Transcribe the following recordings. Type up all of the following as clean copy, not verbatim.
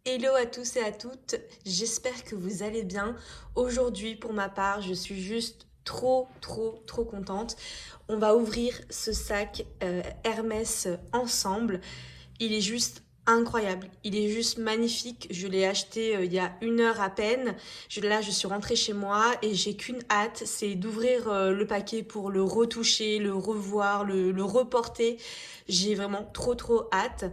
Hello à tous et à toutes, j'espère que vous allez bien. Aujourd'hui, pour ma part, je suis juste trop contente. On va ouvrir ce sac Hermès ensemble. Il est juste incroyable, il est juste magnifique. Je l'ai acheté il y a 1 heure à peine. Là, je suis rentrée chez moi et j'ai qu'une hâte, c'est d'ouvrir le paquet pour le retoucher, le revoir, le reporter. J'ai vraiment trop hâte.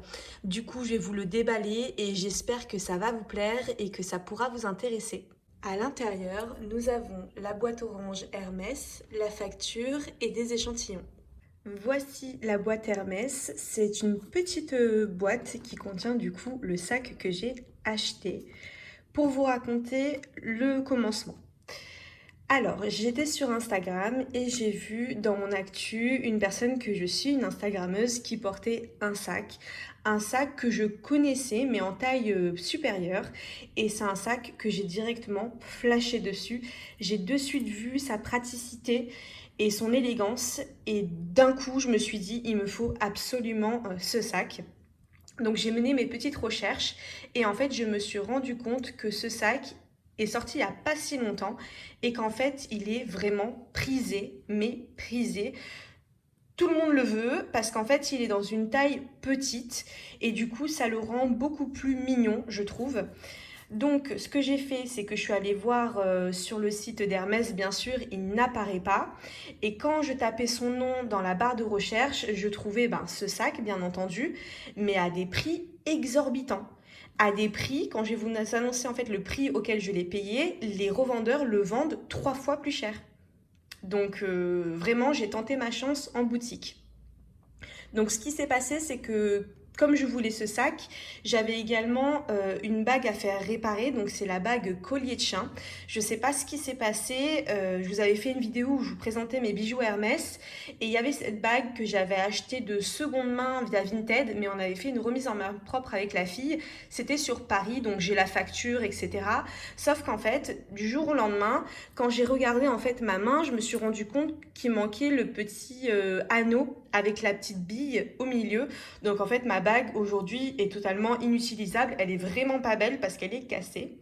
Du coup, je vais vous le déballer et j'espère que ça va vous plaire et que ça pourra vous intéresser. À l'intérieur, nous avons la boîte orange Hermès, la facture et des échantillons. Voici la boîte Hermès. C'est une petite boîte qui contient du coup le sac que j'ai acheté. Pour vous raconter le commencement. Alors, j'étais sur Instagram et j'ai vu dans mon actu une personne que je suis, une Instagrammeuse, qui portait un sac que je connaissais mais en taille supérieure. Et c'est un sac que j'ai directement flashé dessus. J'ai de suite vu sa praticité et son élégance et d'un coup je me suis dit il me faut absolument ce sac. Donc j'ai mené mes petites recherches et en fait je me suis rendu compte que ce sac est sorti il n'y a pas si longtemps et qu'en fait il est vraiment prisé, mais prisé. Tout le monde le veut parce qu'en fait il est dans une taille petite et du coup ça le rend beaucoup plus mignon je trouve. Donc, ce que j'ai fait, c'est que je suis allée voir sur le site d'Hermès, bien sûr, il n'apparaît pas. Et quand je tapais son nom dans la barre de recherche, je trouvais ce sac, bien entendu, mais à des prix exorbitants. À des prix, quand je vais vous annoncer en fait le prix auquel je l'ai payé, les revendeurs le vendent 3 fois plus cher. Donc, vraiment, j'ai tenté ma chance en boutique. Donc ce qui s'est passé, c'est que comme je voulais ce sac, j'avais également une bague à faire réparer, donc c'est la bague collier de chien. Je ne sais pas ce qui s'est passé, je vous avais fait une vidéo où je vous présentais mes bijoux Hermès, et il y avait cette bague que j'avais achetée de seconde main via Vinted, mais on avait fait une remise en main propre avec la fille, c'était sur Paris, donc j'ai la facture, etc. Sauf qu'en fait, du jour au lendemain, quand j'ai regardé en fait ma main, je me suis rendu compte qu'il manquait le petit anneau avec la petite bille au milieu. Donc en fait ma bague aujourd'hui est totalement inutilisable, elle est vraiment pas belle parce qu'elle est cassée.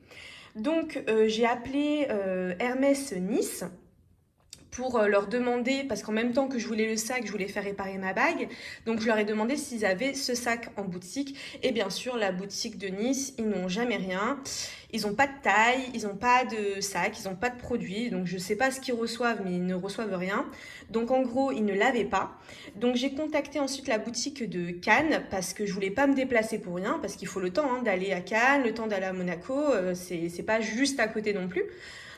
Donc j'ai appelé Hermès Nice pour leur demander, parce qu'en même temps que je voulais le sac, je voulais faire réparer ma bague. Donc je leur ai demandé s'ils avaient ce sac en boutique. Et bien sûr, la boutique de Nice, ils n'ont jamais rien. Ils n'ont pas de taille, ils n'ont pas de sac, ils n'ont pas de produit. Donc je ne sais pas ce qu'ils reçoivent, mais ils ne reçoivent rien. Donc en gros, ils ne l'avaient pas. Donc j'ai contacté ensuite la boutique de Cannes, parce que je voulais pas me déplacer pour rien, parce qu'il faut le temps d'aller à Cannes, le temps d'aller à Monaco. C'est pas juste à côté non plus.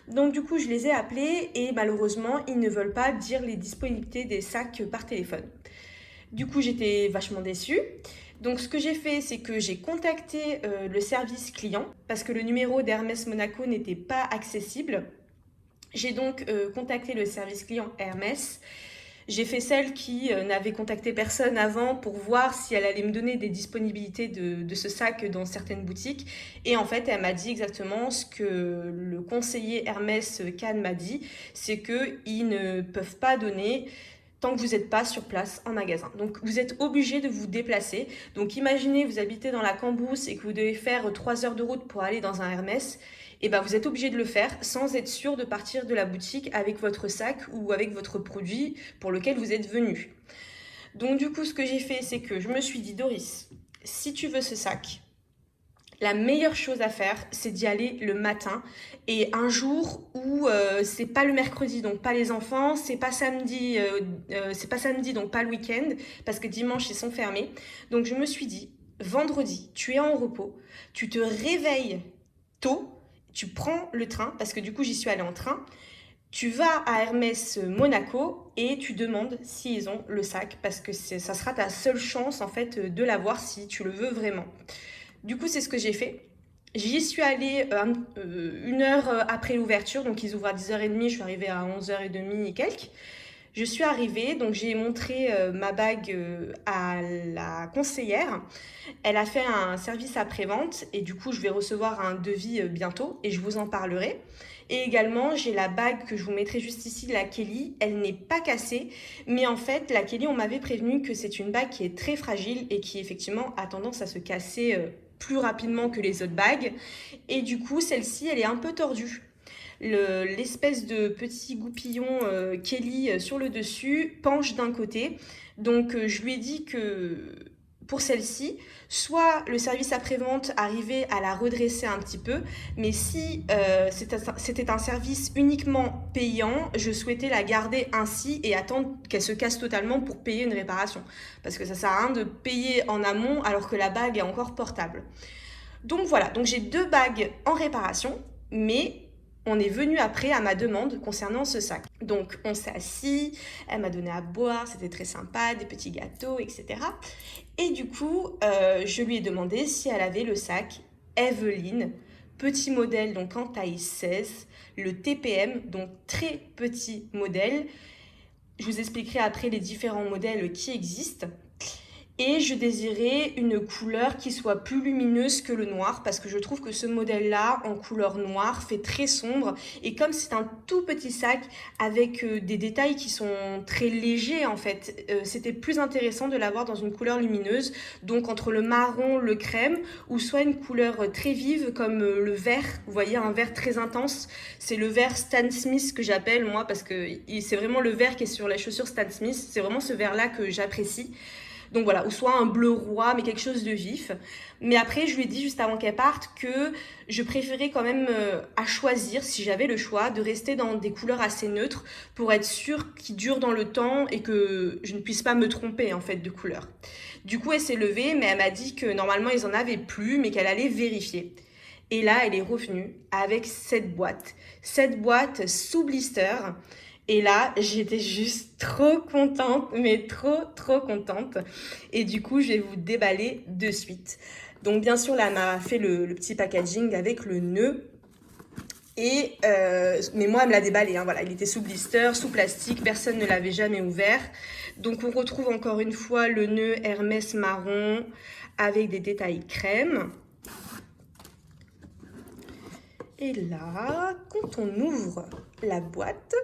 Donc du coup, je les ai appelés et malheureusement, ils ne veulent pas dire les disponibilités des sacs par téléphone. Du coup, j'étais vachement déçue. Donc ce que j'ai fait, c'est que j'ai contacté le service client parce que le numéro d'Hermès Monaco n'était pas accessible. J'ai donc contacté le service client Hermès. J'ai fait celle qui n'avait contacté personne avant pour voir si elle allait me donner des disponibilités de ce sac dans certaines boutiques. Et en fait, elle m'a dit exactement ce que le conseiller Hermès Cannes m'a dit, c'est qu'ils ne peuvent pas donner tant que vous n'êtes pas sur place en magasin. Donc vous êtes obligé de vous déplacer. Donc imaginez, vous habitez dans la Cambrousse et que vous devez faire 3 heures de route pour aller dans un Hermès. Et ben vous êtes obligé de le faire sans être sûr de partir de la boutique avec votre sac ou avec votre produit pour lequel vous êtes venu. Donc du coup, ce que j'ai fait, c'est que je me suis dit, Doris, si tu veux ce sac, la meilleure chose à faire, c'est d'y aller le matin et un jour où c'est pas le mercredi, donc pas les enfants, c'est pas samedi, donc pas le week-end, parce que dimanche ils sont fermés. Donc je me suis dit, vendredi, tu es en repos, tu te réveilles tôt, tu prends le train, parce que du coup j'y suis allée en train, tu vas à Hermès Monaco et tu demandes s'ils ont le sac, parce que ça sera ta seule chance en fait de l'avoir si tu le veux vraiment. Du coup, c'est ce que j'ai fait. J'y suis allée 1 heure après l'ouverture, donc ils ouvrent à 10h30, je suis arrivée à 11h30 et quelques. Je suis arrivée, donc j'ai montré ma bague à la conseillère. Elle a fait un service après-vente et du coup, je vais recevoir un devis bientôt et je vous en parlerai. Et également, j'ai la bague que je vous mettrai juste ici, la Kelly. Elle n'est pas cassée, mais en fait, la Kelly, on m'avait prévenu que c'est une bague qui est très fragile et qui effectivement a tendance à se casser plus rapidement que les autres bagues. Et du coup, celle-ci, elle est un peu tordue. L'espèce de petit goupillon Kelly sur le dessus penche d'un côté. Donc je lui ai dit que pour celle-ci, soit le service après-vente arrivait à la redresser un petit peu, mais si c'était un service uniquement payant, je souhaitais la garder ainsi et attendre qu'elle se casse totalement pour payer une réparation. Parce que ça sert à rien de payer en amont alors que la bague est encore portable. Donc voilà, donc j'ai 2 bagues en réparation, mais on est venu après à ma demande concernant ce sac. Donc on s'est assis, elle m'a donné à boire, c'était très sympa, des petits gâteaux, etc. Et du coup, je lui ai demandé si elle avait le sac Eveline, petit modèle donc en taille 16, le TPM, donc très petit modèle. Je vous expliquerai après les différents modèles qui existent. Et je désirais une couleur qui soit plus lumineuse que le noir parce que je trouve que ce modèle-là, en couleur noire, fait très sombre. Et comme c'est un tout petit sac avec des détails qui sont très légers en fait, c'était plus intéressant de l'avoir dans une couleur lumineuse. Donc entre le marron, le crème ou soit une couleur très vive comme le vert. Vous voyez, un vert très intense. C'est le vert Stan Smith que j'appelle moi parce que c'est vraiment le vert qui est sur les chaussures Stan Smith. C'est vraiment ce vert-là que j'apprécie. Donc voilà, ou soit un bleu roi, mais quelque chose de vif. Mais après, je lui ai dit juste avant qu'elle parte que je préférais quand même à choisir, si j'avais le choix, de rester dans des couleurs assez neutres pour être sûre qu'ils durent dans le temps et que je ne puisse pas me tromper en fait de couleur. Du coup, elle s'est levée, mais elle m'a dit que normalement, ils en avaient plus, mais qu'elle allait vérifier. Et là, elle est revenue avec cette boîte sous blister. Et là, j'étais juste trop contente, mais trop contente. Et du coup, je vais vous déballer de suite. Donc bien sûr, là, elle m'a fait le petit packaging avec le nœud. Mais moi, elle me l'a déballé. Hein, voilà, il était sous blister, sous plastique, personne ne l'avait jamais ouvert. Donc on retrouve encore une fois le nœud Hermès marron avec des détails crème. Et là, quand on ouvre la boîte,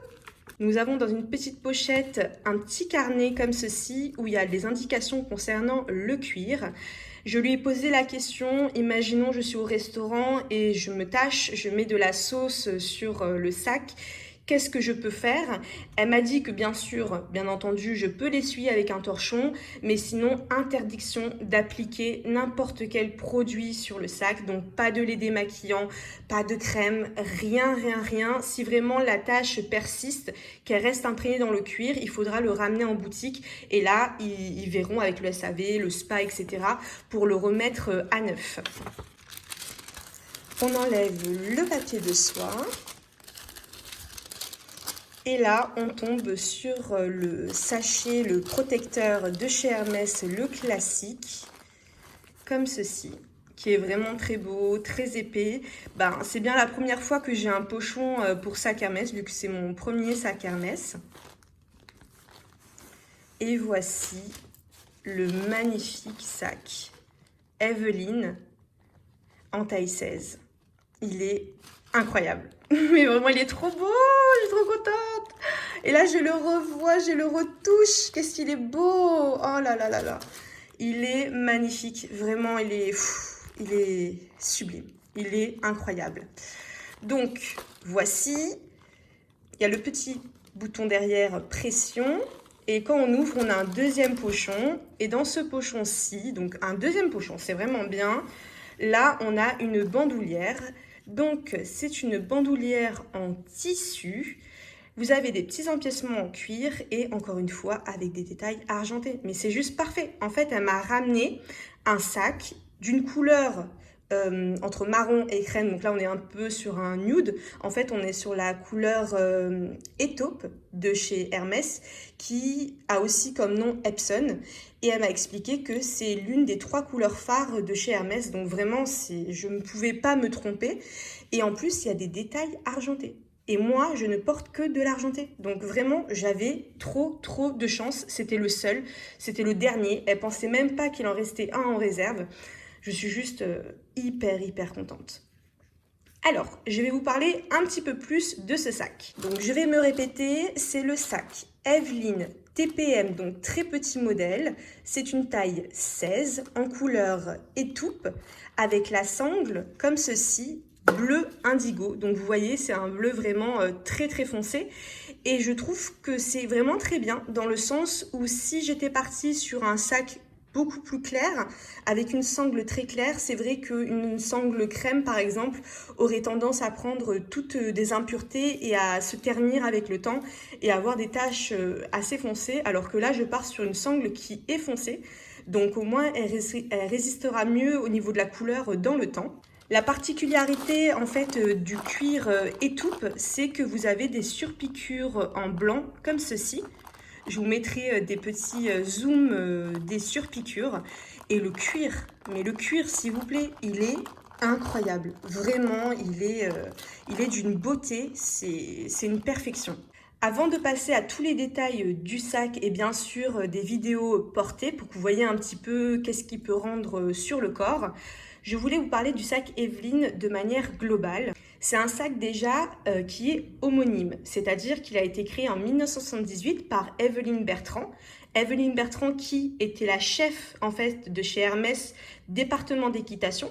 nous avons dans une petite pochette un petit carnet comme ceci où il y a des indications concernant le cuir. Je lui ai posé la question, imaginons je suis au restaurant et je me tâche, je mets de la sauce sur le sac. Qu'est-ce que je peux faire? Elle m'a dit que bien sûr, bien entendu, je peux l'essuyer avec un torchon, mais sinon, interdiction d'appliquer n'importe quel produit sur le sac. Donc, pas de lait démaquillant, pas de crème, rien. Si vraiment la tache persiste, qu'elle reste imprégnée dans le cuir, il faudra le ramener en boutique. Et là, ils verront avec le SAV, le spa, etc. pour le remettre à neuf. On enlève le papier de soie. Et là, on tombe sur le sachet, le protecteur de chez Hermès, le classique, comme ceci, qui est vraiment très beau, très épais. C'est bien la première fois que j'ai un pochon pour sac Hermès, vu que c'est mon premier sac Hermès. Et voici le magnifique sac Eveline en taille 16. Il est incroyable. Mais vraiment, il est trop beau, je suis trop contente. Et là, je le revois, je le retouche. Qu'est-ce qu'il est beau. Oh là là là là. Il est magnifique. Vraiment, il est sublime. Il est incroyable. Donc, voici. Il y a le petit bouton derrière pression. Et quand on ouvre, on a un deuxième pochon. Et dans ce pochon-ci, donc un deuxième pochon, c'est vraiment bien. Là, on a une bandoulière. Donc, c'est une bandoulière en tissu. Vous avez des petits empiècements en cuir et encore une fois, avec des détails argentés. Mais c'est juste parfait. En fait, elle m'a ramené un sac d'une couleur entre marron et crème. Donc là, on est un peu sur un nude. En fait, on est sur la couleur Étaupe de chez Hermès qui a aussi comme nom Epson. Et elle m'a expliqué que c'est l'une des 3 couleurs phares de chez Hermès. Donc vraiment, je ne pouvais pas me tromper. Et en plus, il y a des détails argentés. Et moi, je ne porte que de l'argenté. Donc vraiment, j'avais trop de chance. C'était le seul. C'était le dernier. Elle pensait même pas qu'il en restait un en réserve. Je suis juste hyper contente. Alors, je vais vous parler un petit peu plus de ce sac. Donc, je vais me répéter, c'est le sac Eveline TPM, donc très petit modèle. C'est une taille 16 en couleur étoupe avec la sangle comme ceci, bleu indigo. Donc vous voyez, c'est un bleu vraiment très très foncé. Et je trouve que c'est vraiment très bien dans le sens où si j'étais partie sur un sac beaucoup plus clair, avec une sangle très claire, c'est vrai qu'une sangle crème par exemple aurait tendance à prendre toutes des impuretés et à se ternir avec le temps et à avoir des taches assez foncées, alors que là je pars sur une sangle qui est foncée, donc au moins elle résistera mieux au niveau de la couleur dans le temps. La particularité en fait du cuir étoupe, c'est que vous avez des surpiqûres en blanc comme ceci. Je vous mettrai des petits zooms des surpiqûres. Et le cuir, mais le cuir s'il vous plaît, il est incroyable. Vraiment, il est d'une beauté, c'est une perfection. Avant de passer à tous les détails du sac et bien sûr des vidéos portées pour que vous voyez un petit peu qu'est-ce qu'il peut rendre sur le corps, je voulais vous parler du sac Evelyne de manière globale. C'est un sac déjà qui est homonyme, c'est-à-dire qu'il a été créé en 1978 par Evelyne Bertrand. Evelyne Bertrand qui était la chef en fait de chez Hermès, département d'équitation.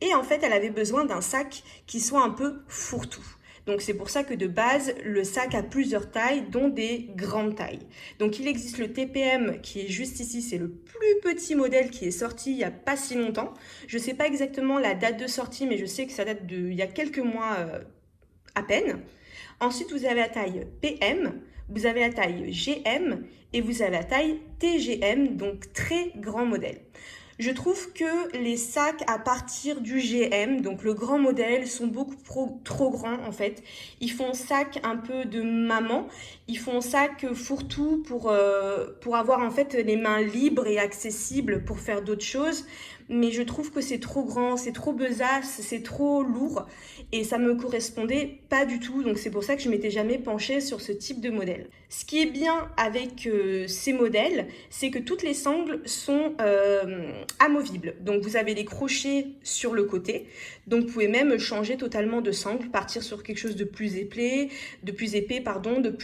Et en fait, elle avait besoin d'un sac qui soit un peu fourre-tout. Donc c'est pour ça que de base, le sac a plusieurs tailles, dont des grandes tailles. Donc il existe le TPM qui est juste ici, c'est le plus petit modèle qui est sorti il n'y a pas si longtemps. Je ne sais pas exactement la date de sortie, mais je sais que ça date d'il y a quelques mois à peine. Ensuite, vous avez la taille PM, vous avez la taille GM et vous avez la taille TGM, donc très grand modèle. Je trouve que les sacs à partir du GM, donc le grand modèle, sont beaucoup trop grands en fait. Ils font sac un peu de maman, ils font sac fourre-tout pour avoir en fait les mains libres et accessibles pour faire d'autres choses. Mais je trouve que c'est trop grand, c'est trop besace, c'est trop lourd et ça me correspondait pas du tout. Donc c'est pour ça que je m'étais jamais penchée sur ce type de modèle. Ce qui est bien avec ces modèles, c'est que toutes les sangles sont amovibles. Donc vous avez les crochets sur le côté. Donc vous pouvez même changer totalement de sangle, partir sur quelque chose de plus épais, de plus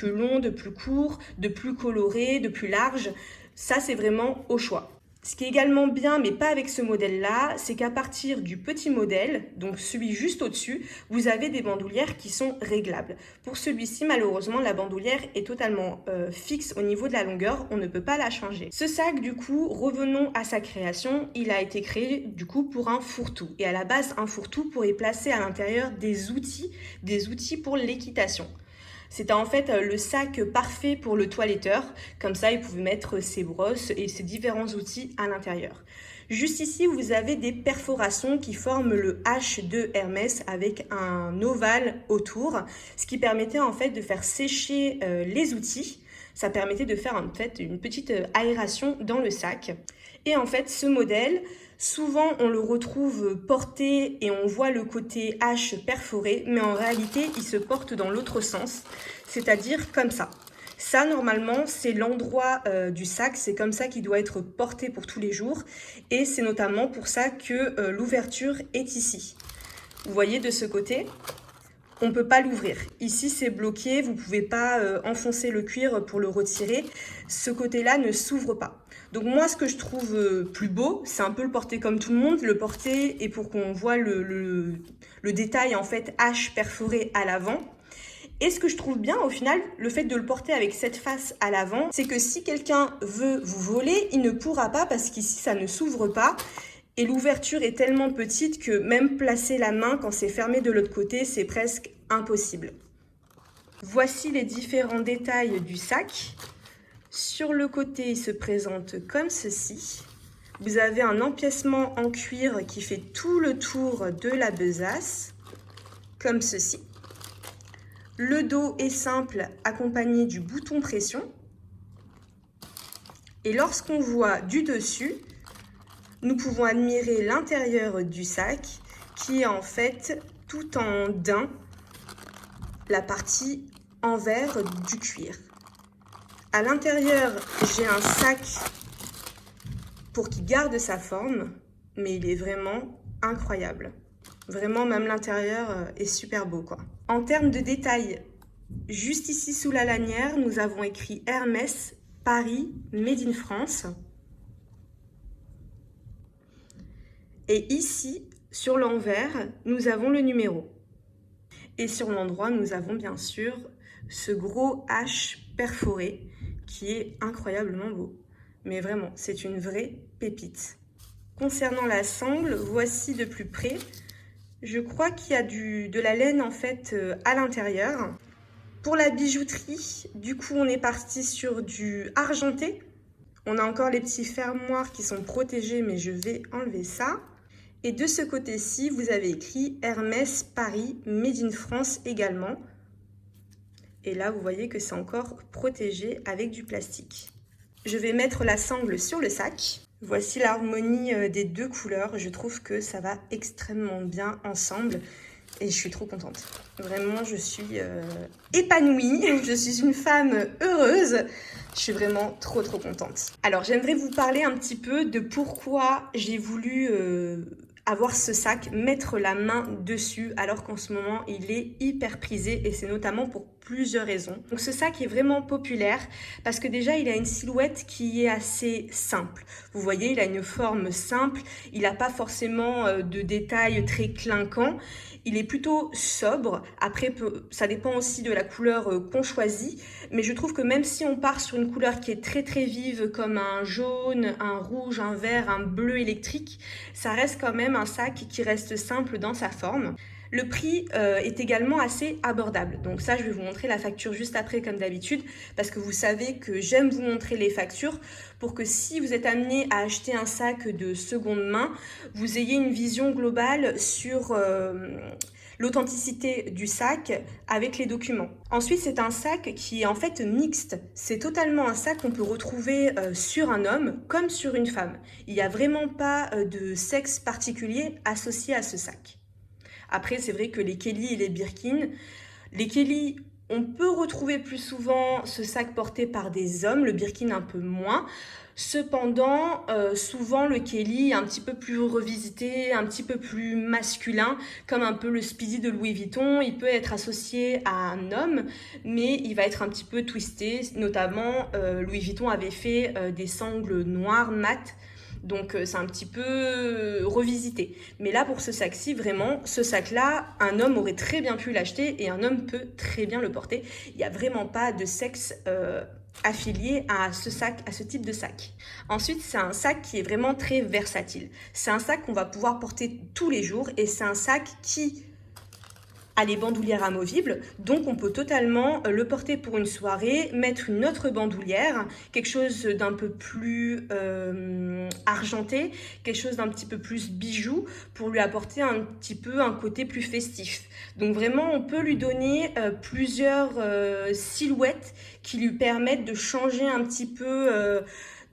long, de plus court, de plus coloré, de plus large. Ça c'est vraiment au choix. Ce qui est également bien, mais pas avec ce modèle-là, c'est qu'à partir du petit modèle, donc celui juste au-dessus, vous avez des bandoulières qui sont réglables. Pour celui-ci, malheureusement, la bandoulière est totalement fixe au niveau de la longueur, on ne peut pas la changer. Ce sac, du coup, revenons à sa création, il a été créé, du coup, pour un fourre-tout. Et à la base, un fourre-tout pour y placer à l'intérieur des outils pour l'équitation. C'était en fait le sac parfait pour le toiletteur, comme ça il pouvait mettre ses brosses et ses différents outils à l'intérieur. Juste ici, vous avez des perforations qui forment le H de Hermès avec un ovale autour, ce qui permettait en fait de faire sécher les outils. Ça permettait de faire en fait une petite aération dans le sac. Et en fait, ce modèle, souvent on le retrouve porté et on voit le côté H perforé, mais en réalité, il se porte dans l'autre sens, c'est-à-dire comme ça. Ça, normalement, c'est l'endroit du sac, c'est comme ça qu'il doit être porté pour tous les jours. Et c'est notamment pour ça que l'ouverture est ici. Vous voyez de ce côté, on ne peut pas l'ouvrir. Ici, c'est bloqué, vous ne pouvez pas enfoncer le cuir pour le retirer. Ce côté-là ne s'ouvre pas. Donc moi, ce que je trouve plus beau, c'est un peu le porter comme tout le monde, le porter et pour qu'on voit le détail en fait H perforé à l'avant. Et ce que je trouve bien au final, le fait de le porter avec cette face à l'avant, c'est que si quelqu'un veut vous voler, il ne pourra pas parce qu'ici ça ne s'ouvre pas. Et l'ouverture est tellement petite que même placer la main quand c'est fermé de l'autre côté, c'est presque impossible. Voici les différents détails du sac. Sur le côté, il se présente comme ceci. Vous avez un empiècement en cuir qui fait tout le tour de la besace, comme ceci. Le dos est simple, accompagné du bouton pression. Et lorsqu'on voit du dessus, nous pouvons admirer l'intérieur du sac qui est en fait tout en daim, la partie envers du cuir. À l'intérieur, j'ai un sac pour qu'il garde sa forme, mais il est vraiment incroyable. Vraiment, même l'intérieur est super beau, quoi. En termes de détails, juste ici sous la lanière, nous avons écrit Hermès Paris Made in France. Et ici, sur l'envers, nous avons le numéro. Et sur l'endroit, nous avons bien sûr ce gros H perforé qui est incroyablement beau. Mais vraiment, c'est une vraie pépite. Concernant la sangle, voici de plus près. Je crois qu'il y a de la laine en fait à l'intérieur. Pour la bijouterie, du coup, on est parti sur du argenté. On a encore les petits fermoirs qui sont protégés, mais je vais enlever ça. Et de ce côté-ci, vous avez écrit Hermès Paris Made in France également. Et là, vous voyez que c'est encore protégé avec du plastique. Je vais mettre la sangle sur le sac. Voici l'harmonie des deux couleurs. Je trouve que ça va extrêmement bien ensemble. Et je suis trop contente. Vraiment, je suis épanouie. Je suis une femme heureuse. Je suis vraiment trop contente. Alors, j'aimerais vous parler un petit peu de pourquoi j'ai voulu avoir ce sac, mettre la main dessus, alors qu'en ce moment, il est hyper prisé et c'est notamment pour plusieurs raisons. Donc ce sac est vraiment populaire parce que déjà, il a une silhouette qui est assez simple. Vous voyez, il a une forme simple, il n'a pas forcément de détails très clinquants. Il est plutôt sobre. Après, ça dépend aussi de la couleur qu'on choisit. Mais je trouve que même si on part sur une couleur qui est très vive, comme un jaune, un rouge, un vert, un bleu électrique, ça reste quand même un sac qui reste simple dans sa forme. Le prix est également assez abordable. Donc ça, je vais vous montrer la facture juste après comme d'habitude parce que vous savez que j'aime vous montrer les factures pour que si vous êtes amené à acheter un sac de seconde main, vous ayez une vision globale sur l'authenticité du sac avec les documents. Ensuite, c'est un sac qui est en fait mixte. C'est totalement un sac qu'on peut retrouver sur un homme comme sur une femme. Il n'y a vraiment pas de sexe particulier associé à ce sac. Après, c'est vrai que les Kelly et les Birkin, les Kelly, on peut retrouver plus souvent ce sac porté par des hommes, le Birkin un peu moins. Cependant, souvent le Kelly est un petit peu plus revisité, un petit peu plus masculin, comme un peu le Speedy de Louis Vuitton. Il peut être associé à un homme, mais il va être un petit peu twisté. Notamment, Louis Vuitton avait fait des sangles noires mat. Donc c'est un petit peu revisité. Mais là pour ce sac-ci, vraiment, ce sac-là, un homme aurait très bien pu l'acheter et un homme peut très bien le porter. Il n'y a vraiment pas de sexe affilié à ce sac, à ce type de sac. Ensuite, c'est un sac qui est vraiment très versatile. C'est un sac qu'on va pouvoir porter tous les jours et c'est un sac qui a les bandoulières amovibles, donc on peut totalement le porter pour une soirée, mettre une autre bandoulière, quelque chose d'un peu plus argenté, quelque chose d'un petit peu plus bijou, pour lui apporter un petit peu un côté plus festif. Donc vraiment, on peut lui donner plusieurs silhouettes qui lui permettent de changer un petit peu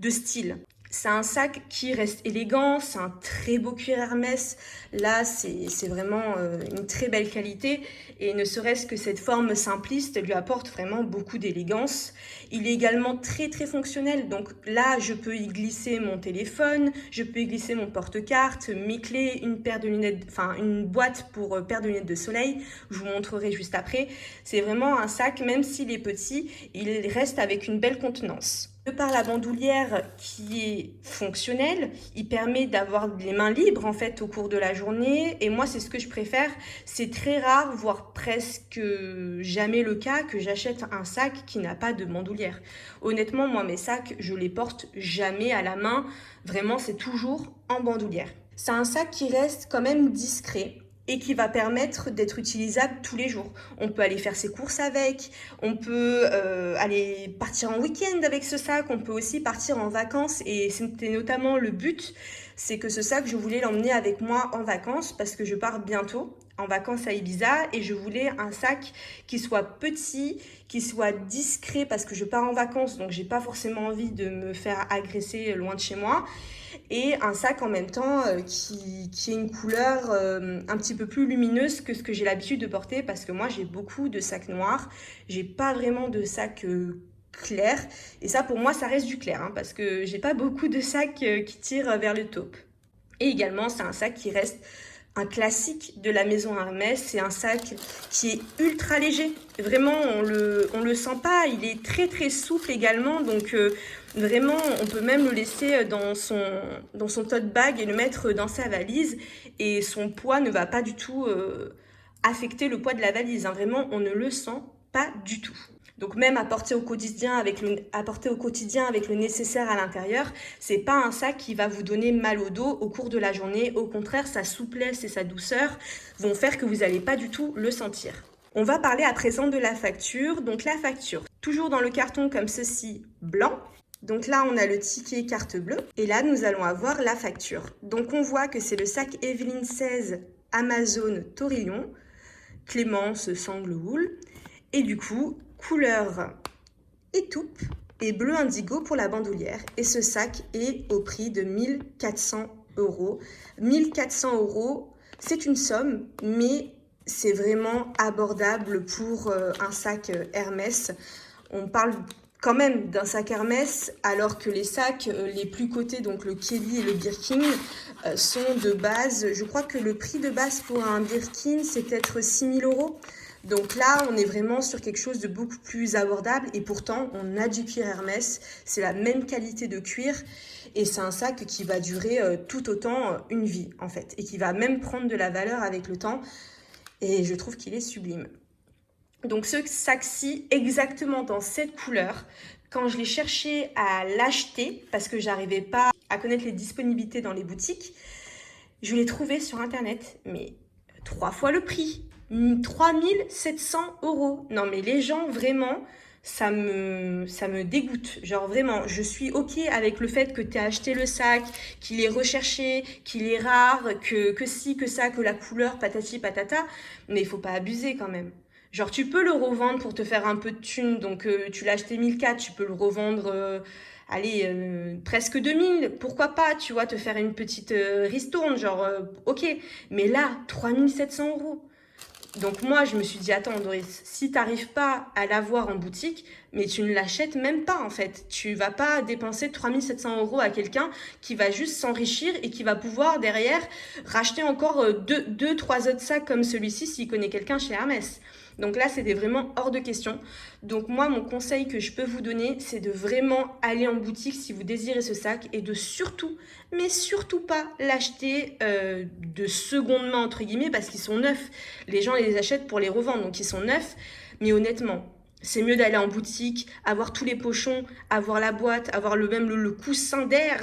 de style. C'est un sac qui reste élégant, c'est un très beau cuir Hermès. Là, c'est vraiment une très belle qualité et ne serait-ce que cette forme simpliste lui apporte vraiment beaucoup d'élégance. Il est également très fonctionnel. Donc là, je peux y glisser mon téléphone, je peux y glisser mon porte-carte, mes clés, une paire de lunettes, enfin une boîte pour paire de lunettes de soleil. Je vous montrerai juste après. C'est vraiment un sac, même s'il est petit, il reste avec une belle contenance. De par la bandoulière qui est fonctionnelle, il permet d'avoir les mains libres en fait au cours de la journée et moi c'est ce que je préfère. C'est très rare, voire presque jamais le cas que j'achète un sac qui n'a pas de bandoulière. Honnêtement, moi mes sacs, je les porte jamais à la main, vraiment c'est toujours en bandoulière. C'est un sac qui reste quand même discret et qui va permettre d'être utilisable tous les jours. On peut aller faire ses courses avec, on peut aller partir en week-end avec ce sac, on peut aussi partir en vacances et c'était notamment le but, c'est que ce sac, je voulais l'emmener avec moi en vacances parce que je pars bientôt en vacances à Ibiza et je voulais un sac qui soit petit, qui soit discret parce que je pars en vacances donc j'ai pas forcément envie de me faire agresser loin de chez moi et un sac en même temps qui ait une couleur un petit peu plus lumineuse que ce que j'ai l'habitude de porter parce que moi j'ai beaucoup de sacs noirs, j'ai pas vraiment de sacs clair et ça pour moi ça reste du clair hein, parce que j'ai pas beaucoup de sacs qui tirent vers le taupe. Et également c'est un sac qui reste un classique de la maison Hermès. C'est un sac qui est ultra léger. Vraiment, on le sent pas. Il est très très souple également. Donc vraiment, on peut même le laisser dans son tote bag et le mettre dans sa valise. Et son poids ne va pas du tout affecter le poids de la valise. Hein. Vraiment, on ne le sent pas du tout. Donc même apporter au quotidien avec le nécessaire à l'intérieur, c'est pas un sac qui va vous donner mal au dos au cours de la journée. Au contraire, sa souplesse et sa douceur vont faire que vous n'allez pas du tout le sentir. On va parler à présent de la facture. Donc la facture, toujours dans le carton comme ceci, blanc. Donc là, on a le ticket carte bleue. Et là, nous allons avoir la facture. Donc on voit que c'est le sac Evelyne 16 Amazon Torillon, Clémence Sangle Wool. Et du coup, couleur étoupe et bleu indigo pour la bandoulière. Et ce sac est au prix de 1 400 €. 1 400 €, c'est une somme, mais c'est vraiment abordable pour un sac Hermès. On parle quand même d'un sac Hermès, alors que les sacs les plus cotés, donc le Kelly et le Birkin, sont de base, je crois que le prix de base pour un Birkin, c'est peut-être 6 000 €. Donc là, on est vraiment sur quelque chose de beaucoup plus abordable et pourtant, on a du cuir Hermès. C'est la même qualité de cuir et c'est un sac qui va durer tout autant une vie en fait et qui va même prendre de la valeur avec le temps et je trouve qu'il est sublime. Donc ce sac-ci, exactement dans cette couleur, quand je l'ai cherché à l'acheter parce que j'arrivais pas à connaître les disponibilités dans les boutiques, je l'ai trouvé sur internet, mais 3 fois le prix. 3 700 €. Non mais les gens, vraiment, ça me dégoûte. Genre vraiment, je suis ok avec le fait que tu as acheté le sac, qu'il est recherché, qu'il est rare, que ci, que ça, que la couleur, patati patata, mais il faut pas abuser quand même. Genre tu peux le revendre pour te faire un peu de thune, donc tu l'as acheté 1 400, tu peux le revendre... presque 2 000, pourquoi pas, tu vois, te faire une petite ristourne, genre, ok. Mais là, 3 700 €. Donc moi, je me suis dit, attends Doris, si t'arrives pas à l'avoir en boutique, mais tu ne l'achètes même pas en fait. Tu vas pas dépenser 3 700 € à quelqu'un qui va juste s'enrichir et qui va pouvoir derrière racheter encore 3 autres sacs comme celui-ci s'il connaît quelqu'un chez Hermès. Donc là, c'était vraiment hors de question. Donc moi, mon conseil que je peux vous donner, c'est de vraiment aller en boutique si vous désirez ce sac et de surtout, mais surtout pas l'acheter de seconde main, entre guillemets, parce qu'ils sont neufs. Les gens les achètent pour les revendre, donc ils sont neufs. Mais honnêtement, c'est mieux d'aller en boutique, avoir tous les pochons, avoir la boîte, avoir le coussin d'air,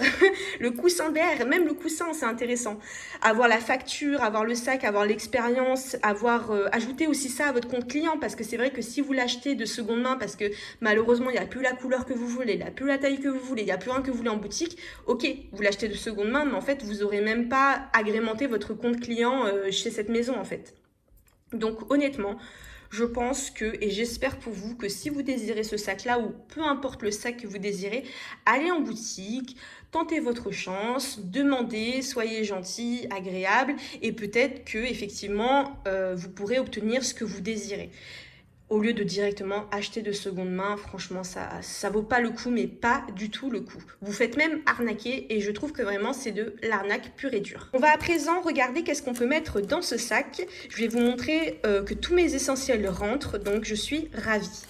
le coussin d'air, même le coussin, c'est intéressant. Avoir la facture, avoir le sac, avoir l'expérience, avoir ajouté aussi ça à votre compte client, parce que c'est vrai que si vous l'achetez de seconde main, parce que malheureusement, il n'y a plus la couleur que vous voulez, il n'y a plus la taille que vous voulez, il n'y a plus rien que vous voulez en boutique, ok, vous l'achetez de seconde main, mais en fait, vous n'aurez même pas agrémenté votre compte client chez cette maison, en fait. Donc, honnêtement, je pense que, et j'espère pour vous, que si vous désirez ce sac-là, ou peu importe le sac que vous désirez, allez en boutique, tentez votre chance, demandez, soyez gentil, agréable, et peut-être que effectivement vous pourrez obtenir ce que vous désirez. Au lieu de directement acheter de seconde main, franchement, ça vaut pas le coup, mais pas du tout le coup. Vous faites même arnaquer et je trouve que vraiment, c'est de l'arnaque pure et dure. On va à présent regarder qu'est-ce qu'on peut mettre dans ce sac. Je vais vous montrer que tous mes essentiels rentrent, donc je suis ravie.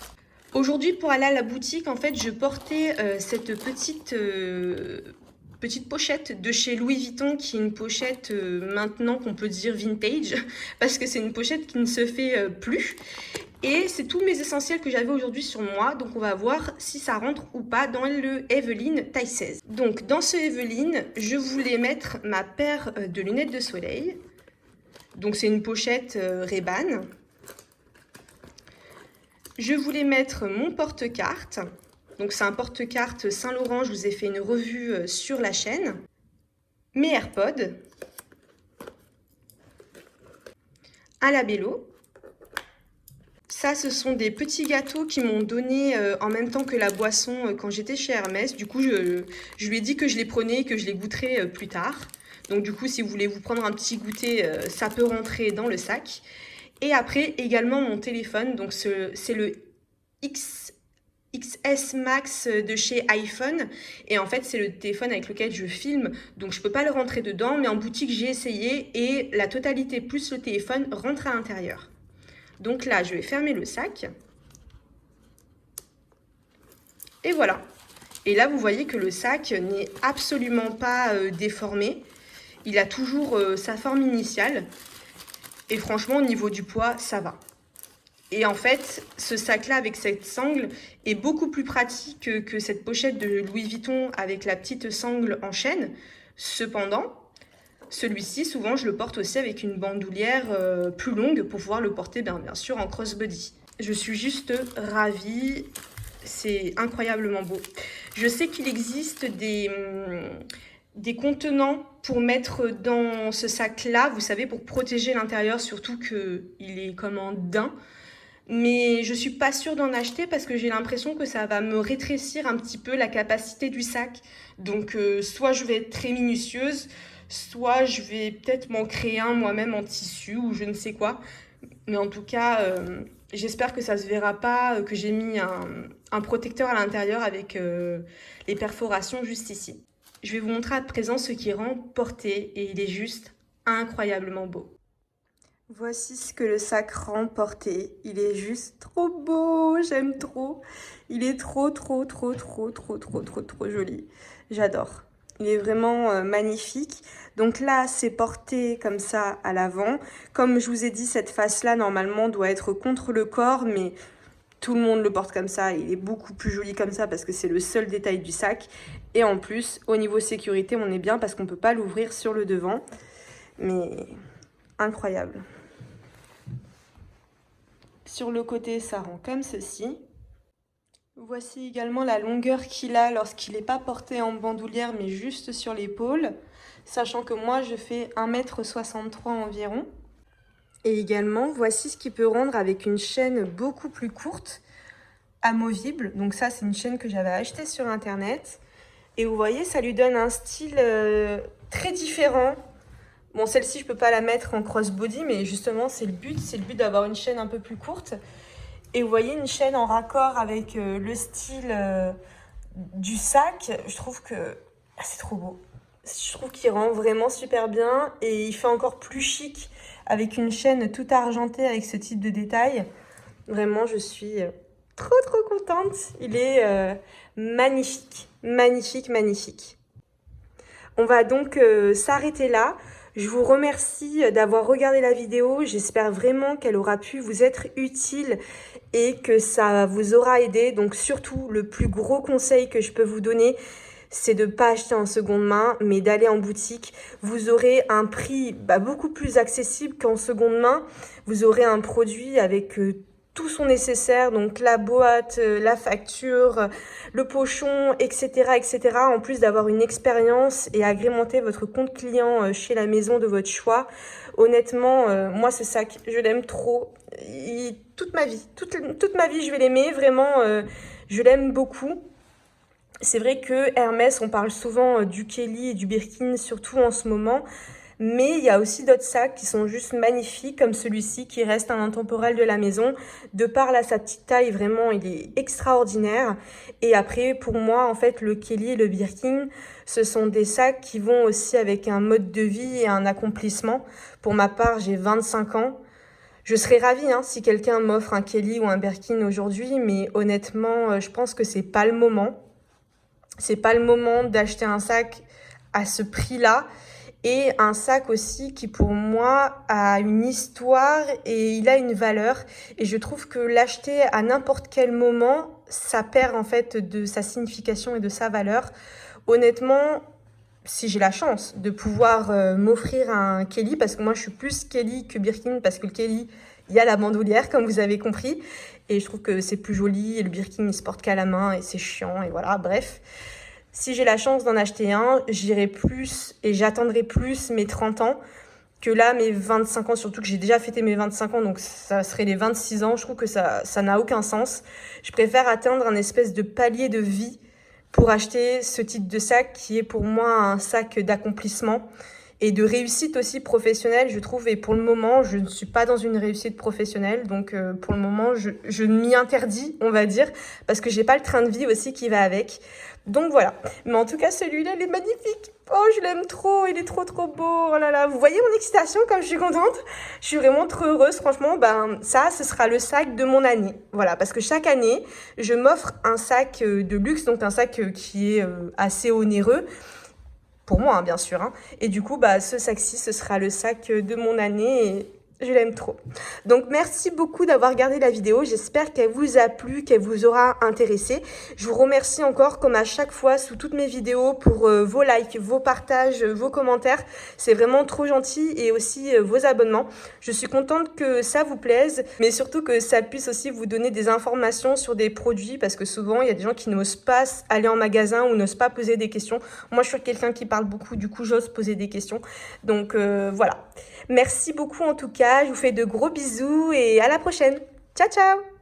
Aujourd'hui, pour aller à la boutique, en fait, je portais cette petite pochette de chez Louis Vuitton, qui est une pochette maintenant qu'on peut dire vintage, parce que c'est une pochette qui ne se fait plus. Et c'est tous mes essentiels que j'avais aujourd'hui sur moi, donc on va voir si ça rentre ou pas dans le Evelyne taille 16. Donc dans ce Evelyne, je voulais mettre ma paire de lunettes de soleil. Donc c'est une pochette Ray-Ban. Je voulais mettre mon porte-carte. Donc c'est un porte-carte Saint-Laurent, je vous ai fait une revue sur la chaîne. Mes AirPods. Un labello. Ça, ce sont des petits gâteaux qui m'ont donné en même temps que la boisson quand j'étais chez Hermès. Du coup, je lui ai dit que je les prenais et que je les goûterais plus tard. Donc du coup, si vous voulez vous prendre un petit goûter, ça peut rentrer dans le sac. Et après, également mon téléphone. Donc c'est le XR XS Max de chez iPhone. Et en fait, c'est le téléphone avec lequel je filme. Donc, je peux pas le rentrer dedans. Mais en boutique, j'ai essayé. Et la totalité plus le téléphone rentre à l'intérieur. Donc là, je vais fermer le sac. Et voilà. Et là, vous voyez que le sac n'est absolument pas déformé. Il a toujours sa forme initiale. Et franchement, au niveau du poids, ça va. Et en fait, ce sac-là, avec cette sangle, est beaucoup plus pratique que cette pochette de Louis Vuitton avec la petite sangle en chaîne. Cependant, celui-ci, souvent, je le porte aussi avec une bandoulière plus longue pour pouvoir le porter, bien sûr, en crossbody. Je suis juste ravie. C'est incroyablement beau. Je sais qu'il existe des contenants pour mettre dans ce sac-là, vous savez, pour protéger l'intérieur, surtout qu'il est comme en daim. Mais je suis pas sûre d'en acheter parce que j'ai l'impression que ça va me rétrécir un petit peu la capacité du sac. Donc, soit je vais être très minutieuse, soit je vais peut-être m'en créer un moi-même en tissu ou je ne sais quoi. Mais en tout cas, j'espère que ça se verra pas, que j'ai mis un protecteur à l'intérieur avec les perforations juste ici. Je vais vous montrer à présent ce qui rend porté et il est juste incroyablement beau. Voici ce que le sac rend porté. Il est juste trop beau, j'aime trop. Il est trop joli. J'adore. Il est vraiment magnifique. Donc là, c'est porté comme ça à l'avant. Comme je vous ai dit, cette face-là, normalement, doit être contre le corps, mais tout le monde le porte comme ça. Il est beaucoup plus joli comme ça parce que c'est le seul détail du sac. Et en plus, au niveau sécurité, on est bien parce qu'on ne peut pas l'ouvrir sur le devant. Mais incroyable. Sur le côté, ça rend comme ceci. Voici également la longueur qu'il a lorsqu'il n'est pas porté en bandoulière, mais juste sur l'épaule. Sachant que moi, je fais 1,63 m environ. Et également, voici ce qu'il peut rendre avec une chaîne beaucoup plus courte, amovible. Donc ça, c'est une chaîne que j'avais achetée sur Internet. Et vous voyez, ça lui donne un style très différent. Bon, celle-ci, je ne peux pas la mettre en crossbody, mais justement, c'est le but d'avoir une chaîne un peu plus courte. Et vous voyez, une chaîne en raccord avec le style du sac, je trouve que c'est trop beau. Je trouve qu'il rend vraiment super bien et il fait encore plus chic avec une chaîne tout argentée avec ce type de détail. Vraiment, je suis trop contente. Il est magnifique. On va donc s'arrêter là. Je vous remercie d'avoir regardé la vidéo. J'espère vraiment qu'elle aura pu vous être utile et que ça vous aura aidé. Donc surtout, le plus gros conseil que je peux vous donner, c'est de ne pas acheter en seconde main, mais d'aller en boutique. Vous aurez un prix beaucoup plus accessible qu'en seconde main. Vous aurez un produit avec tout son nécessaire, donc la boîte, la facture, le pochon, etc. En plus d'avoir une expérience et agrémenter votre compte client chez la maison de votre choix. Honnêtement, moi ce sac, je l'aime trop. Toute ma vie, je vais l'aimer. Vraiment, je l'aime beaucoup. C'est vrai que Hermès, on parle souvent du Kelly et du Birkin, surtout en ce moment. Mais il y a aussi d'autres sacs qui sont juste magnifiques, comme celui-ci, qui reste un intemporel de la maison. De par sa petite taille, vraiment, il est extraordinaire. Et après, pour moi, en fait, le Kelly et le Birkin, ce sont des sacs qui vont aussi avec un mode de vie et un accomplissement. Pour ma part, j'ai 25 ans. Je serais ravie si quelqu'un m'offre un Kelly ou un Birkin aujourd'hui, mais honnêtement, je pense que c'est pas le moment. C'est pas le moment d'acheter un sac à ce prix-là. Et un sac aussi qui, pour moi, a une histoire et il a une valeur. Et je trouve que l'acheter à n'importe quel moment, ça perd en fait de sa signification et de sa valeur. Honnêtement, si j'ai la chance de pouvoir m'offrir un Kelly, parce que moi, je suis plus Kelly que Birkin, parce que le Kelly, il y a la bandoulière, comme vous avez compris. Et je trouve que c'est plus joli. Et le Birkin, il se porte qu'à la main et c'est chiant. Et voilà, bref. Si j'ai la chance d'en acheter un, j'irai plus et j'attendrai plus mes 30 ans que là, mes 25 ans. Surtout que j'ai déjà fêté mes 25 ans, donc ça serait les 26 ans. Je trouve que ça n'a aucun sens. Je préfère atteindre un espèce de palier de vie pour acheter ce type de sac qui est pour moi un sac d'accomplissement. et de réussite aussi professionnelle, je trouve. Et pour le moment, je ne suis pas dans une réussite professionnelle. Donc, pour le moment, je m'y interdis, on va dire, parce que j'ai pas le train de vie aussi qui va avec. Donc, voilà. Mais en tout cas, celui-là, il est magnifique. Oh, je l'aime trop. Il est trop, trop beau. Oh là là. Vous voyez mon excitation comme je suis contente? Je suis vraiment trop heureuse. Franchement, ben, ça, ce sera le sac de mon année. Voilà. Parce que chaque année, je m'offre un sac de luxe. Donc, un sac qui est assez onéreux. Pour moi, hein, bien sûr. Hein. Et du coup, bah, ce sac-ci, ce sera le sac de mon année. Et je l'aime trop. Donc, merci beaucoup d'avoir regardé la vidéo. J'espère qu'elle vous a plu, qu'elle vous aura intéressé. Je vous remercie encore, comme à chaque fois, sous toutes mes vidéos, pour vos likes, vos partages, vos commentaires. C'est vraiment trop gentil. Et aussi vos abonnements. Je suis contente que ça vous plaise, mais surtout que ça puisse aussi vous donner des informations sur des produits, parce que souvent, il y a des gens qui n'osent pas aller en magasin ou n'osent pas poser des questions. Moi, je suis quelqu'un qui parle beaucoup, du coup, j'ose poser des questions. Donc, voilà. Merci beaucoup en tout cas. Je vous fais de gros bisous et à la prochaine. Ciao, ciao!